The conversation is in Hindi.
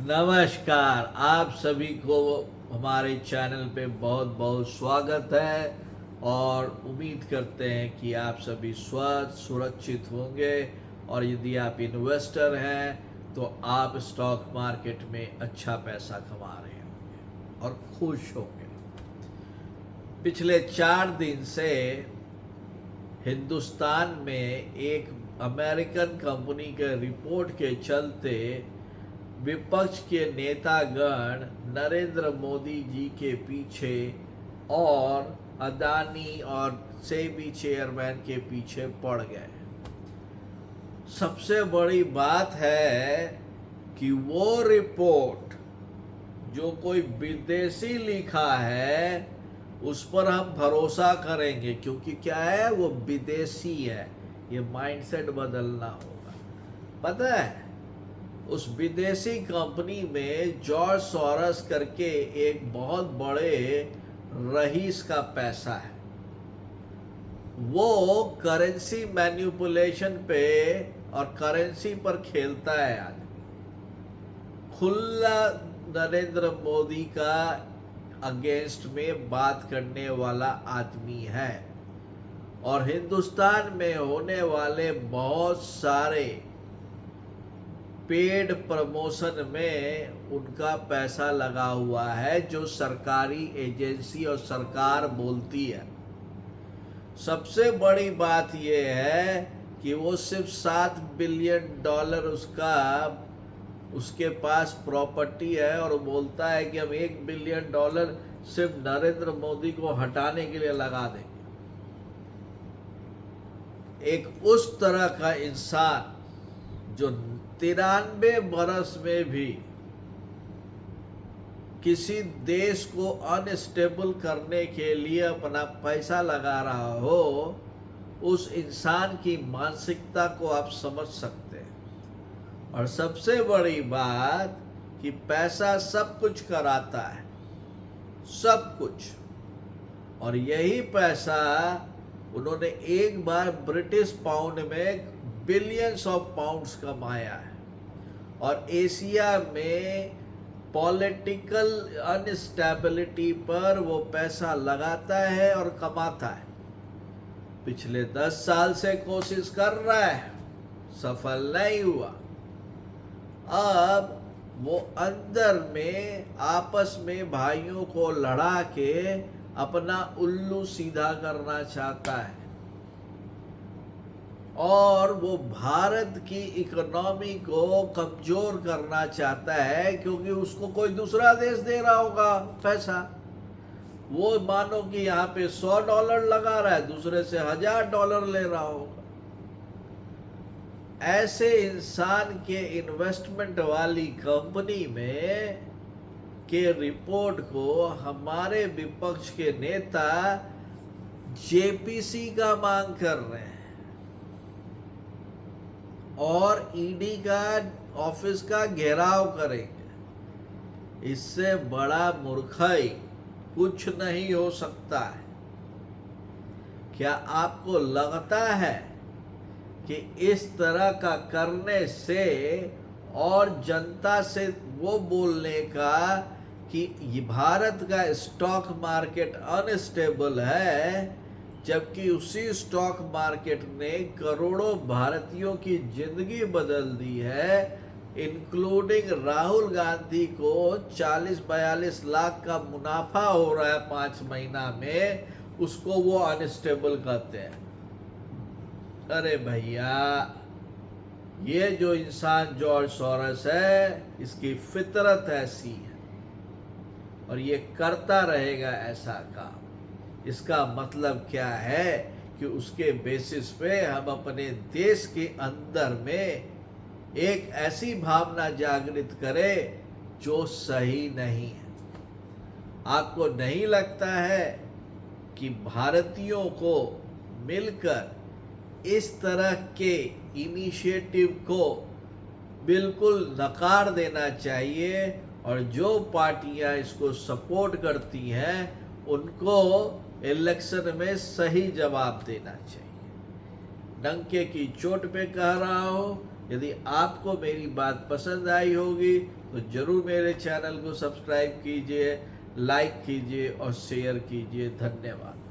नमस्कार। आप सभी को हमारे चैनल पे बहुत बहुत स्वागत है और उम्मीद करते हैं कि आप सभी स्वस्थ सुरक्षित होंगे और यदि आप इन्वेस्टर हैं तो आप स्टॉक मार्केट में अच्छा पैसा कमा रहे होंगे और खुश होंगे। पिछले 4 दिन से हिंदुस्तान में एक अमेरिकन कंपनी के रिपोर्ट के चलते विपक्ष के नेतागण नरेंद्र मोदी जी के पीछे और अदानी और सेबी चेयरमैन के पीछे पड़ गए। सबसे बड़ी बात है कि वो रिपोर्ट जो कोई विदेशी लिखा है उस पर हम भरोसा करेंगे, क्योंकि क्या है, वो विदेशी है। ये माइंडसेट बदलना होगा। पता है, उस विदेशी कंपनी में जॉर्ज सोरोस करके एक बहुत बड़े रईस का पैसा है। वो करेंसी मैनिपुलेशन पे और करेंसी पर खेलता है। आदमी खुला नरेंद्र मोदी का अगेंस्ट में बात करने वाला आदमी है और हिंदुस्तान में होने वाले बहुत सारे पेड प्रमोशन में उनका पैसा लगा हुआ है, जो सरकारी एजेंसी और सरकार बोलती है। सबसे बड़ी बात यह है कि वो सिर्फ $7 बिलियन उसके पास प्रॉपर्टी है और बोलता है कि हम $1 बिलियन सिर्फ नरेंद्र मोदी को हटाने के लिए लगा देंगे। एक उस तरह का इंसान जो 93 बरस में भी किसी देश को अनस्टेबल करने के लिए अपना पैसा लगा रहा हो, उस इंसान की मानसिकता को आप समझ सकते हैं। और सबसे बड़ी बात कि पैसा सब कुछ कराता है, सब कुछ। और यही पैसा उन्होंने एक बार ब्रिटिश पाउंड में बिलियंस ऑफ पाउंड्स कमाया है और एशिया में पॉलिटिकल अनस्टेबिलिटी पर वो पैसा लगाता है और कमाता है। पिछले 10 साल से कोशिश कर रहा है, सफल नहीं हुआ। अब वो अंदर में आपस में भाइयों को लड़ा के अपना उल्लू सीधा करना चाहता है और वो भारत की इकोनॉमी को कमजोर करना चाहता है, क्योंकि उसको कोई दूसरा देश दे रहा होगा पैसा। वो मानो कि यहाँ पे $100 लगा रहा है, दूसरे से $1000 ले रहा होगा। ऐसे इंसान के इन्वेस्टमेंट वाली कंपनी में के रिपोर्ट को हमारे विपक्ष के नेता जेपीसी का मांग कर रहे हैं और ईडी का ऑफिस का घेराव करेंगे। इससे बड़ा मूर्खाई कुछ नहीं हो सकता है। क्या आपको लगता है कि इस तरह का करने से और जनता से वो बोलने का कि ये भारत का स्टॉक मार्केट अनस्टेबल है, जबकि उसी स्टॉक मार्केट ने करोड़ों भारतीयों की जिंदगी बदल दी है, इंक्लूडिंग राहुल गांधी को 40-42 लाख का मुनाफा हो रहा है 5 महीना में, उसको वो अनस्टेबल कहते हैं। अरे भैया, ये जो इंसान जॉर्ज सोरोस है, इसकी फितरत ऐसी है और ये करता रहेगा ऐसा काम। इसका मतलब क्या है कि उसके बेसिस पे हम अपने देश के अंदर में एक ऐसी भावना जागृत करें जो सही नहीं है। आपको नहीं लगता है कि भारतीयों को मिलकर इस तरह के इनिशिएटिव को बिल्कुल नकार देना चाहिए और जो पार्टियां इसको सपोर्ट करती हैं उनको इलेक्शन में सही जवाब देना चाहिए। डंके की चोट पे कह रहा हूँ, यदि आपको मेरी बात पसंद आई होगी तो जरूर मेरे चैनल को सब्सक्राइब कीजिए, लाइक कीजिए और शेयर कीजिए। धन्यवाद।